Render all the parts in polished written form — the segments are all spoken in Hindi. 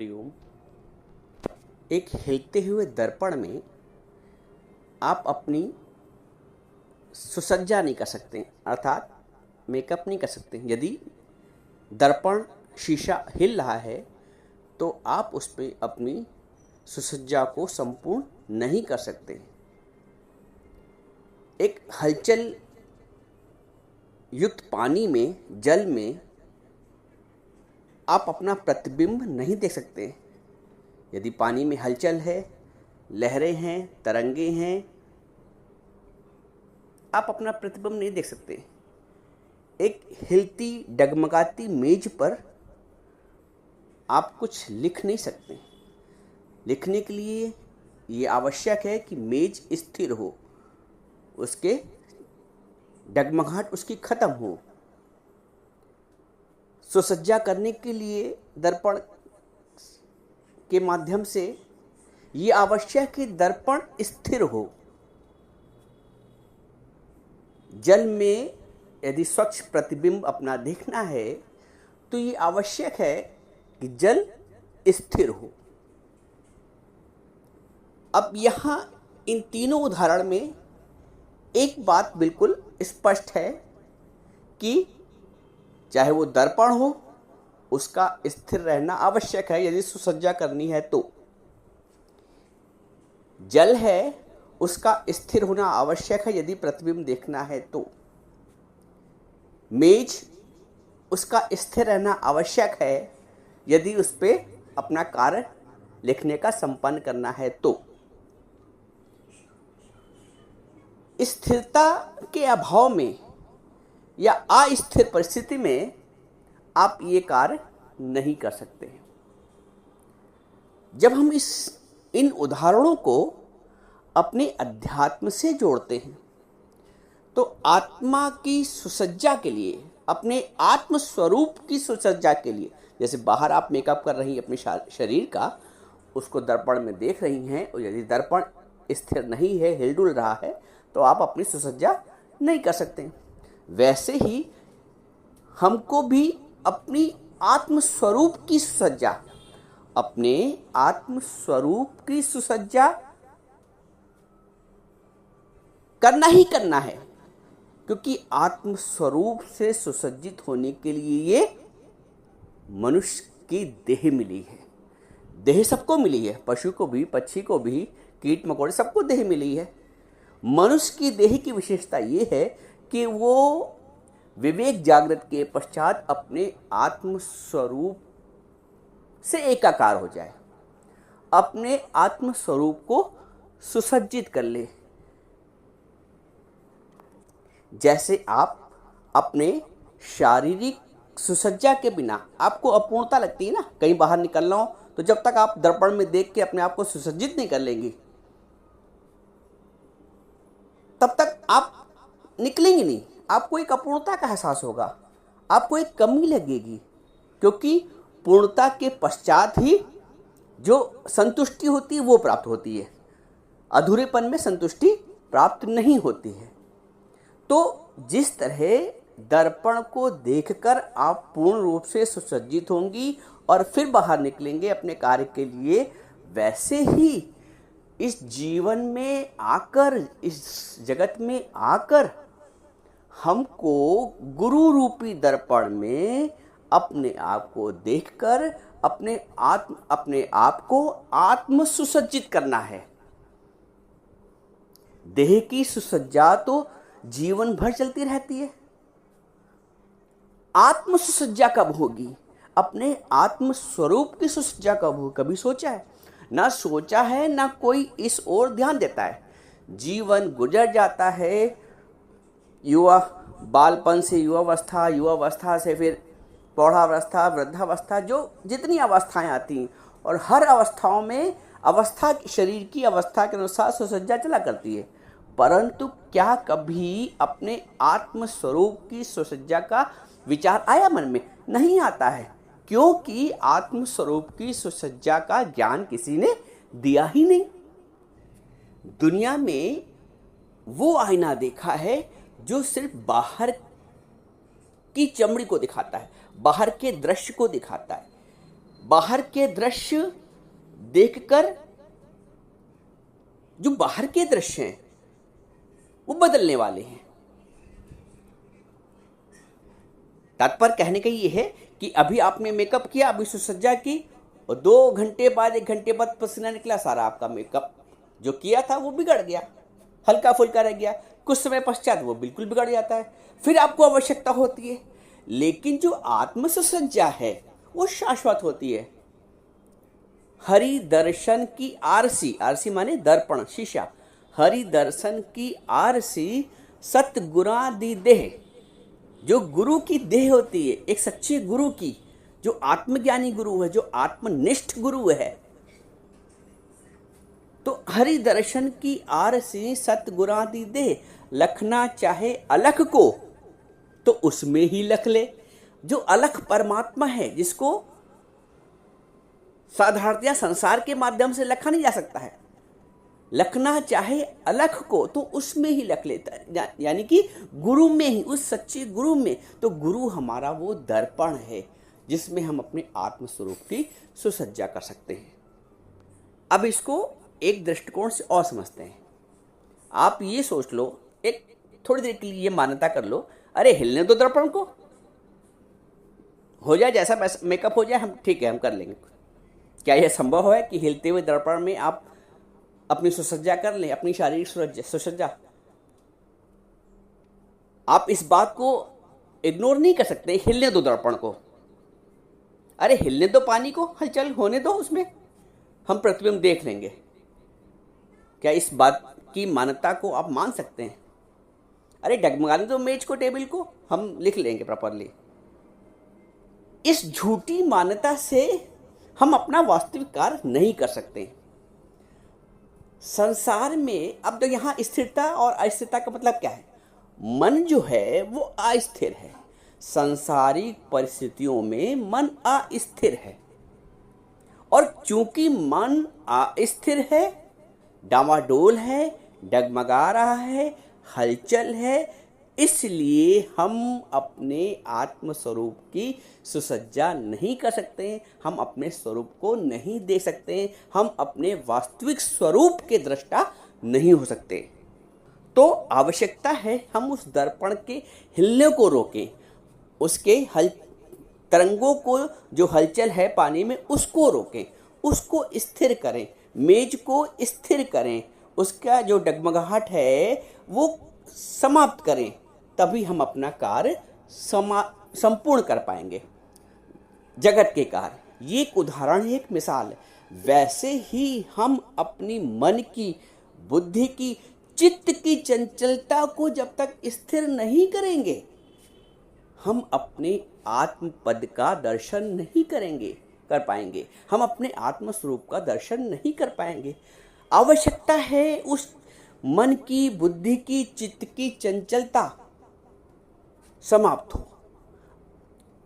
हरिओम। एक हिलते हुए दर्पण में आप अपनी सुसज्जा नहीं कर सकते, अर्थात मेकअप नहीं कर सकते। यदि दर्पण शीशा हिल रहा है तो आप उस पर अपनी सुसज्जा को संपूर्ण नहीं कर सकते। एक हलचल युक्त पानी में, जल में आप अपना प्रतिबिंब नहीं देख सकते। यदि पानी में हलचल है, लहरें हैं, तरंगे हैं, आप अपना प्रतिबिंब नहीं देख सकते। एक हिलती डगमगाती मेज पर आप कुछ लिख नहीं सकते। लिखने के लिए ये आवश्यक है कि मेज स्थिर हो, उसके डगमगाहट उसकी खत्म हो। सुसज्जा करने के लिए दर्पण के माध्यम से ये आवश्यक है कि दर्पण स्थिर हो। जल में यदि स्वच्छ प्रतिबिंब अपना देखना है तो ये आवश्यक है कि जल स्थिर हो। अब यहाँ इन तीनों उदाहरण में एक बात बिल्कुल स्पष्ट है कि चाहे वो दर्पण हो, उसका स्थिर रहना आवश्यक है यदि सुसज्जा करनी है तो। जल है, उसका स्थिर होना आवश्यक है यदि प्रतिबिंब देखना है तो। मेज, उसका स्थिर रहना आवश्यक है यदि उस पर अपना कार्य लिखने का संपन्न करना है तो। स्थिरता के अभाव में या अस्थिर परिस्थिति में आप ये कार्य नहीं कर सकते। जब हम इन उदाहरणों को अपने अध्यात्म से जोड़ते हैं तो आत्मा की सुसज्जा के लिए, अपने आत्म स्वरूप की सुसज्जा के लिए, जैसे बाहर आप मेकअप कर रही हैं अपने शरीर का, उसको दर्पण में देख रही हैं, और यदि दर्पण स्थिर नहीं है, हिलडुल रहा है, तो आप अपनी सुसज्जा नहीं कर सकते। वैसे ही हमको भी अपनी आत्म स्वरूप की सुसज्जा, अपने आत्म स्वरूप की सुसज्जा करना ही करना है, क्योंकि आत्म स्वरूप से सुसज्जित होने के लिए ये मनुष्य की देह मिली है। देह सबको मिली है, पशु को भी, पक्षी को भी, कीट मकोड़े सबको देह मिली है। मनुष्य की देह की विशेषता ये है कि वो विवेक जागृत के पश्चात अपने आत्म स्वरूप से एकाकार हो जाए, अपने आत्म स्वरूप को सुसज्जित कर ले। जैसे आप अपने शारीरिक सुसज्जा के बिना, आपको अपूर्णता लगती है ना, कहीं बाहर निकलना हो तो जब तक आप दर्पण में देख के अपने आप को सुसज्जित नहीं कर लेंगी तब तक आप निकलेंगे नहीं। आपको एक अपूर्णता का एहसास होगा, आपको एक कमी लगेगी, क्योंकि पूर्णता के पश्चात ही जो संतुष्टि होती है वो प्राप्त होती है। अधूरेपन में संतुष्टि प्राप्त नहीं होती है। तो जिस तरह दर्पण को देखकर आप पूर्ण रूप से सुसज्जित होंगी और फिर बाहर निकलेंगे अपने कार्य के लिए, वैसे ही इस जीवन में आकर, इस जगत में आकर, हमको गुरु रूपी दर्पण में अपने आप को देखकर अपने आप को आत्म सुसज्जित करना है। देह की सुसज्जा तो जीवन भर चलती रहती है। आत्म सुसज्जा कब होगी? अपने आत्म स्वरूप की सुसज्जा कब होगी? कभी सोचा है? ना सोचा है, ना कोई इस ओर ध्यान देता है। जीवन गुजर जाता है, युवा बालपन से युवावस्था, युवावस्था से फिर प्रौढ़ावस्था, वृद्धावस्था, जो जितनी अवस्थाएं आती हैं, और हर अवस्थाओं में अवस्था, शरीर की अवस्था के अनुसार सुसज्जा चला करती है। परंतु क्या कभी अपने आत्म स्वरूप की सुसज्जा का विचार आया मन में? नहीं आता है, क्योंकि आत्म स्वरूप की सुसज्जा का ज्ञान किसी ने दिया ही नहीं। दुनिया में वो आईना देखा है जो सिर्फ बाहर की चमड़ी को दिखाता है, बाहर के दृश्य को दिखाता है। बाहर के दृश्य देखकर जो बाहर के दृश्य हैं वो बदलने वाले हैं। तात्पर्य कहने का ये है कि अभी आपने मेकअप किया, अभी सुसज्जा की, और 2 घंटे बाद 1 घंटे बाद पसीना निकला, सारा आपका मेकअप जो किया था वो बिगड़ गया, हल्का फुल्का रह गया। कुछ समय पश्चात वो बिल्कुल बिगड़ जाता है, फिर आपको आवश्यकता होती है। लेकिन जो आत्म सुसज्जा है वो शाश्वत होती है। हरि दर्शन की आरसी, आरसी माने दर्पण, शीशा, हरि दर्शन की आरसी सतगुरादि देह, जो गुरु की देह होती है, एक सच्चे गुरु की, जो आत्मज्ञानी गुरु है, जो आत्मनिष्ठ गुरु है, तो हरि दर्शन की आरसी सतगुरादि देह, लखना चाहे अलख को तो उसमें ही लख ले। जो अलख परमात्मा है, जिसको साधारणतया संसार के माध्यम से लखा नहीं जा सकता है, लखना चाहे अलख को तो उसमें ही लख लेता है, यानी कि गुरु में ही, उस सच्चे गुरु में। तो गुरु हमारा वो दर्पण है जिसमें हम अपने आत्म स्वरूप की सुसज्जा कर सकते हैं। अब इसको एक दृष्टिकोण से और समझते हैं। आप ये सोच लो, एक थोड़ी देर के लिए ये मान्यता कर लो, अरे हिलने दो दर्पण को, हो जाए जैसा वैसा मेकअप हो जाए, हम ठीक है, हम कर लेंगे। क्या यह संभव है कि हिलते हुए दर्पण में आप अपनी सुसज्जा कर लें, अपनी शारीरिक सुसज्जा? आप इस बात को इग्नोर नहीं कर सकते। हिलने दो दर्पण को, अरे हिलने दो पानी को, हलचल होने दो, उसमें हम प्रतिबिंब देख लेंगे। क्या इस बात की मान्यता को आप मान सकते हैं? अरे डगमगाने दो मेज को, टेबल को, हम लिख लेंगे प्रॉपरली। इस झूठी मान्यता से हम अपना वास्तविक कार्य नहीं कर सकते। संसार में अब तो यहाँ स्थिरता और अस्थिरता का मतलब क्या है? मन जो है वो अस्थिर है, सांसारिक परिस्थितियों में मन अस्थिर है, और चूंकि मन अस्थिर है, डामाडोल है, डगमगा रहा है, हलचल है, इसलिए हम अपने आत्म स्वरूप की सुसज्जा नहीं कर सकते, हम अपने स्वरूप को नहीं देख सकते, हम अपने वास्तविक स्वरूप के दृष्टा नहीं हो सकते। तो आवश्यकता है हम उस दर्पण के हिलने को रोकें, उसके तरंगों को, जो हलचल है पानी में, उसको रोकें, उसको स्थिर करें, मेज को स्थिर करें, उसका जो डगमगाहट है वो समाप्त करें, तभी हम अपना कार्य संपूर्ण कर पाएंगे, जगत के कार्य। ये एक उदाहरण है, एक मिसाल है। वैसे ही हम अपनी मन की, बुद्धि की, चित्त की चंचलता को जब तक स्थिर नहीं करेंगे, हम अपने आत्म पद का दर्शन नहीं कर पाएंगे, हम अपने आत्म स्वरूप का दर्शन नहीं कर पाएंगे। आवश्यकता है उस मन की, बुद्धि की, चित्त की चंचलता समाप्त हो।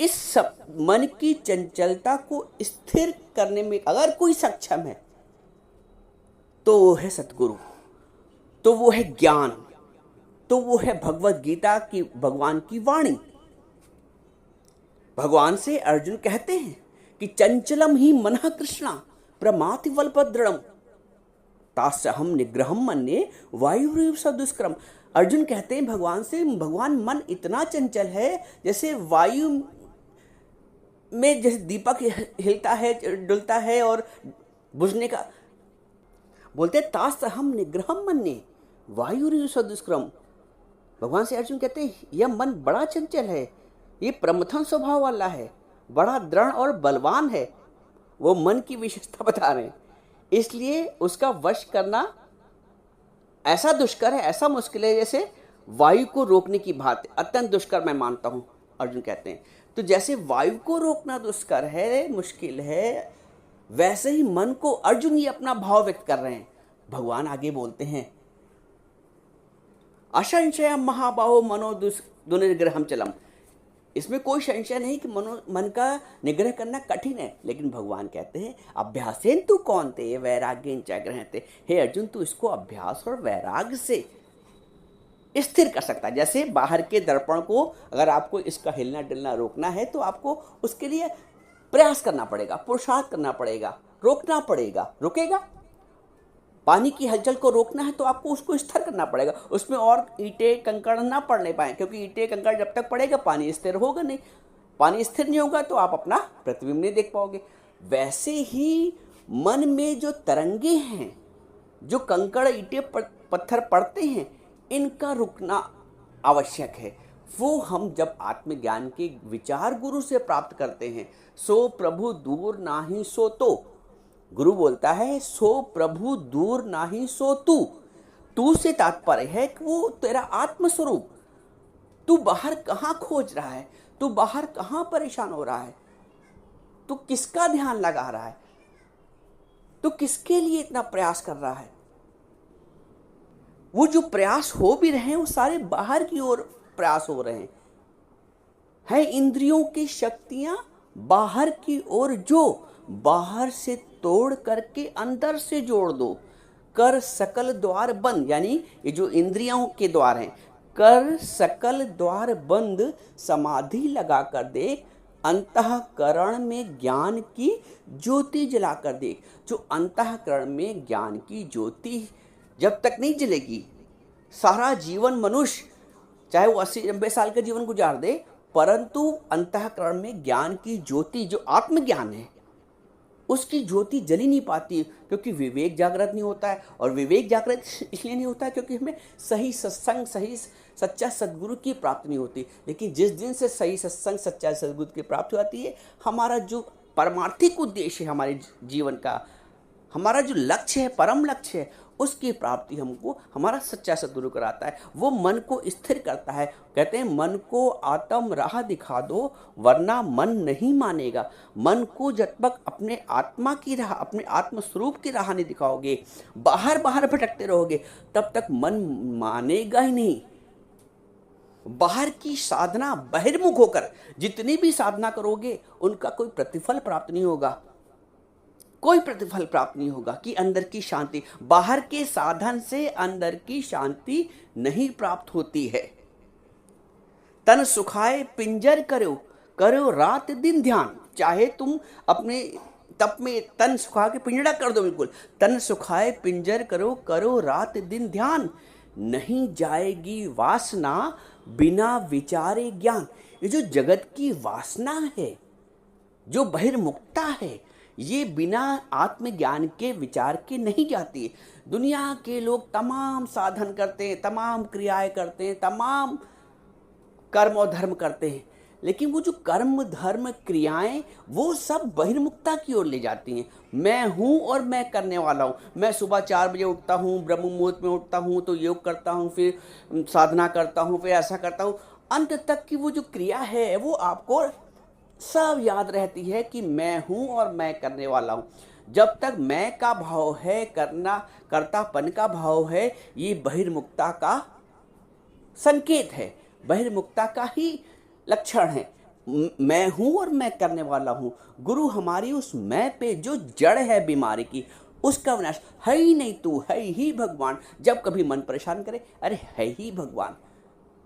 इस मन की चंचलता को स्थिर करने में अगर कोई सक्षम है तो वो है सतगुरु, तो वो है ज्ञान, तो वो है भगवत गीता की, भगवान की वाणी। भगवान से अर्जुन कहते हैं कि चंचलम ही मनः कृष्णा प्रमाति वल्पद्रम तास्यहम निग्रहम मन्ये वायुरेव सदुष्करम। अर्जुन कहते हैं भगवान से, भगवान मन इतना चंचल है जैसे वायु में, जैसे दीपक हिलता है, डुलता है और बुझने का, बोलते तास्यहम निग्रहम मन्ये वायुरेव सदुष्करम। भगवान से अर्जुन कहते हैं यह मन बड़ा चंचल है, ये प्रमथन स्वभाव वाला है, बड़ा दृढ़ और बलवान है। वो मन की विशेषता बता रहे हैं, इसलिए उसका वश करना ऐसा दुष्कर है, ऐसा मुश्किल है जैसे वायु को रोकने की बात, अत्यंत दुष्कर मैं मानता हूँ, अर्जुन कहते हैं। तो जैसे वायु को रोकना दुष्कर है, मुश्किल है, वैसे ही मन को, अर्जुन ये अपना भाव व्यक्त कर रहे हैं। भगवान आगे बोलते हैं असंशय महाबाहो मनो दुर्निग्रहम चलम। इसमें कोई संशय नहीं कि मन का निग्रह करना कठिन है, लेकिन भगवान कहते हैं अभ्यासेन तू कौनते वैराग्येन च गृह्णते। हे अर्जुन, तू इसको अभ्यास और वैराग्य से स्थिर कर सकता है। जैसे बाहर के दर्पण को अगर आपको इसका हिलना डुलना रोकना है तो आपको उसके लिए प्रयास करना पड़ेगा, पुरुषार्थ करना पड़ेगा, रोकना पड़ेगा। रुकेगा? पानी की हलचल को रोकना है तो आपको उसको स्थिर करना पड़ेगा, उसमें और ईंटे कंकड़ ना पड़ने पाए, क्योंकि ईंटे कंकड़ जब तक पड़ेगा पानी स्थिर होगा नहीं। पानी स्थिर नहीं होगा तो आप अपना प्रतिबिंब नहीं देख पाओगे। वैसे ही मन में जो तरंगे हैं, जो कंकड़ ईंटे पत्थर पड़ते हैं, इनका रुकना आवश्यक है। वो हम जब आत्मज्ञान के विचार गुरु से प्राप्त करते हैं, सो प्रभु दूर नाही सो तो। गुरु बोलता है सो प्रभु दूर नाही सो तू। तू से तात्पर्य है कि वो तेरा आत्मस्वरूप। तू बाहर कहाँ खोज रहा है, तू बाहर कहाँ परेशान हो रहा है, तू किसका ध्यान लगा रहा है, तू किसके लिए इतना प्रयास कर रहा है। वो जो प्रयास हो भी रहे हैं वो सारे बाहर की ओर प्रयास हो रहे हैं। इंद्रियों की शक्तियां बाहर की ओर, जो बाहर से तोड़ करके अंदर से जोड़ दो। कर सकल द्वार बंद, यानी ये जो इंद्रियों के द्वार हैं, कर सकल द्वार बंद, समाधि लगा कर देख, अंतःकरण में ज्ञान की ज्योति जला कर देख। जो अंतःकरण में ज्ञान की ज्योति जब तक नहीं जलेगी, सारा जीवन मनुष्य चाहे वो 80-90 साल का जीवन गुजार दे, परंतु अंतःकरण में ज्ञान की ज्योति जो आत्मज्ञान है उसकी ज्योति जली नहीं पाती, क्योंकि विवेक जागृत नहीं होता है। और विवेक जागृत इसलिए नहीं होता है क्योंकि हमें सही सत्संग, सही सच्चा सद्गुरु की प्राप्ति नहीं होती। लेकिन जिस दिन से सही सत्संग, सच्चा सद्गुरु की प्राप्ति होती है, हमारा जो परमार्थिक उद्देश्य है हमारे जीवन का, हमारा जो लक्ष्य है, परम लक्ष्य है, उसकी प्राप्ति हमको हमारा सच्चा सद्गुरु कराता है। वो मन को स्थिर करता है। कहते हैं मन को आत्म राह दिखा दो वरना मन नहीं मानेगा। मन को जब तक अपने आत्मा की राह, अपने आत्म स्वरूप की राह नहीं दिखाओगे, बाहर बाहर भटकते रहोगे, तब तक मन मानेगा ही नहीं। बाहर की साधना, बहिर्मुख होकर जितनी भी साधना करोगे उनका कोई प्रतिफल प्राप्त नहीं होगा, कोई प्रतिफल प्राप्त नहीं होगा। कि अंदर की शांति, बाहर के साधन से अंदर की शांति नहीं प्राप्त होती है। तन सुखाए पिंजर करो, करो रात दिन ध्यान। चाहे तुम अपने तप में तन सुखा के पिंजरा कर दो, बिल्कुल तन सुखाए पिंजर करो, करो रात दिन ध्यान, नहीं जाएगी वासना बिना विचारे ज्ञान। ये जो जगत की वासना है, जो बहिर्मुखता है, ये बिना आत्मज्ञान के विचार के नहीं जाती। दुनिया के लोग तमाम साधन करते हैं, तमाम क्रियाएं करते हैं, तमाम कर्म और धर्म करते हैं, लेकिन वो जो कर्म धर्म क्रियाएं वो सब बहिर्मुखता की ओर ले जाती हैं। मैं हूँ और मैं करने वाला हूँ। मैं सुबह 4 बजे उठता हूँ, ब्रह्म मुहूर्त में उठता हूँ, तो योग करता हूँ, फिर साधना करता हूँ, फिर ऐसा करता हूँ। अंत तक की वो जो क्रिया है वो आपको सब याद रहती है कि मैं हूँ और मैं करने वाला हूँ। जब तक मैं का भाव है, करना कर्तापन का भाव है, ये बहिर्मुखता का संकेत है, बहिर्मुखता का ही लक्षण है। मैं हूँ और मैं करने वाला हूँ। गुरु हमारी उस मैं पे जो जड़ है बीमारी की, उसका विनाश है ही नहीं, तू है ही भगवान। जब कभी मन परेशान करे, अरे है ही भगवान।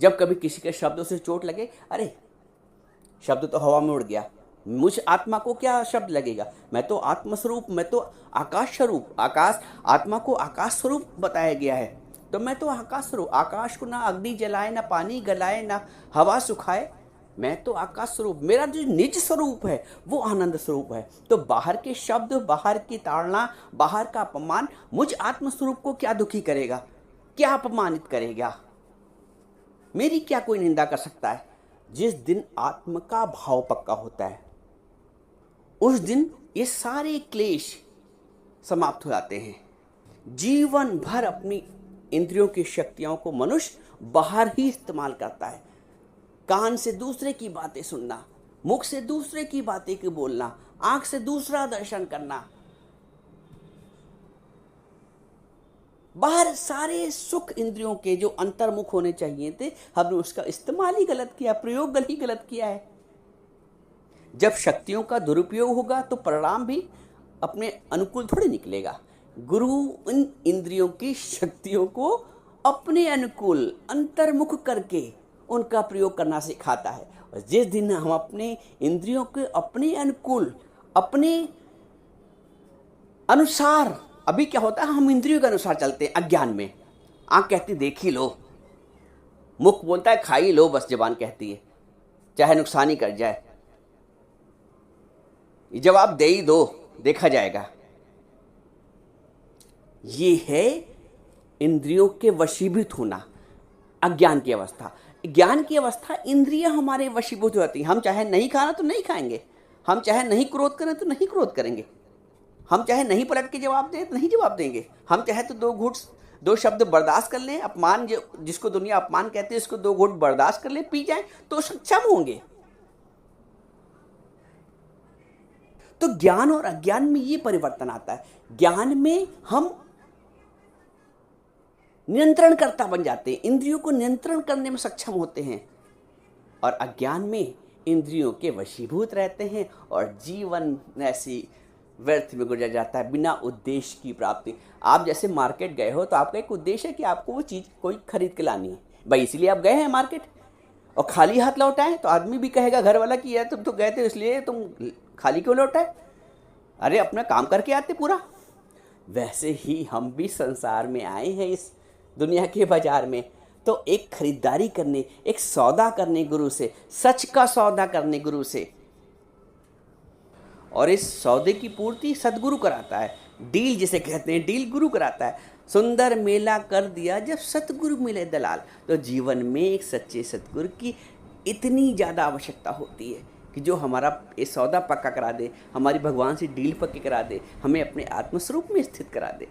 जब कभी किसी के शब्दों से चोट लगे, अरे शब्द तो हवा में उड़ गया, मुझ आत्मा को क्या शब्द लगेगा, मैं तो आत्मस्वरूप, मैं तो आकाश स्वरूप। आकाश, आत्मा को आकाश स्वरूप बताया गया है, तो मैं तो आकाश स्वरूप। आकाश को ना अग्नि जलाए, ना पानी गलाए, ना हवा सुखाए, मैं तो आकाश स्वरूप। मेरा जो निज स्वरूप है वो आनंद स्वरूप है। तो बाहर के शब्द, बाहर की ताड़ना, बाहर का अपमान मुझ आत्मस्वरूप को क्या दुखी करेगा, क्या अपमानित करेगा, मेरी क्या कोई निंदा कर सकता है। जिस दिन आत्म का भाव पक्का होता है उस दिन ये सारे क्लेश समाप्त हो जाते हैं। जीवन भर अपनी इंद्रियों की शक्तियों को मनुष्य बाहर ही इस्तेमाल करता है। कान से दूसरे की बातें सुनना, मुख से दूसरे की बातें की बोलना, आंख से दूसरा दर्शन करना, बाहर सारे सुख इंद्रियों के जो अंतर्मुख होने चाहिए थे, हमने उसका इस्तेमाल ही गलत किया, प्रयोग ही गलत किया है। जब शक्तियों का दुरुपयोग होगा तो परिणाम भी अपने अनुकूल थोड़ी निकलेगा। गुरु इन इंद्रियों की शक्तियों को अपने अनुकूल अंतर्मुख करके उनका प्रयोग करना सिखाता है। और जिस दिन हम अपने इंद्रियों के अपने अनुकूल, अपने अनुसार, अभी क्या होता है, हम इंद्रियों के अनुसार चलते हैं अज्ञान में। आंख कहती देख ही लो, मुख बोलता है खा ही लो, बस जबान कहती है चाहे नुकसान ही कर जाए, जवाब दे ही दो, देखा जाएगा। ये है इंद्रियों के वशीभूत होना, अज्ञान की अवस्था। ज्ञान की अवस्था, इंद्रियां हमारे वशीभूत हो जाती हैं। हम चाहे नहीं खाना तो नहीं खाएंगे, हम चाहे नहीं क्रोध करें तो नहीं क्रोध करेंगे, हम चाहे नहीं पलट के जवाब दें तो नहीं जवाब देंगे, हम चाहे तो दो शब्द बर्दाश्त कर लें, अपमान जिसको दुनिया अपमान कहती है इसको 2 घूंट बर्दाश्त कर ले, पी जाए तो सक्षम होंगे। तो ज्ञान और अज्ञान में ये परिवर्तन आता है। ज्ञान में हम नियंत्रणकर्ता बन जाते हैं, इंद्रियों को नियंत्रण करने में सक्षम होते हैं, और अज्ञान में इंद्रियों के वशीभूत रहते हैं और जीवन ऐसी व्यर्थ में गुजर जाता है बिना उद्देश्य की प्राप्ति। आप जैसे मार्केट गए हो तो आपका एक उद्देश्य है कि आपको वो चीज़ कोई खरीद के लानी है भाई, इसीलिए आप गए हैं मार्केट। और खाली हाथ लौटाएं तो आदमी भी कहेगा घर वाला कि यार तुम तो गए थे इसलिए तुम खाली क्यों लौटाए, अरे अपना काम करके आते पूरा। वैसे ही हम भी संसार में आए हैं इस दुनिया के बाजार में, तो एक खरीदारी करने, एक सौदा करने गुरु से, सच का सौदा करने गुरु से, और इस सौदे की पूर्ति सदगुरु कराता है। डील जिसे कहते हैं, डील गुरु कराता है। सुंदर मेला कर दिया जब सतगुरु मिले दलाल। तो जीवन में एक सच्चे सतगुरु की इतनी ज़्यादा आवश्यकता होती है कि जो हमारा ये सौदा पक्का करा दे, हमारी भगवान से डील पक्की करा दे, हमें अपने आत्मस्वरूप में स्थित करा दे।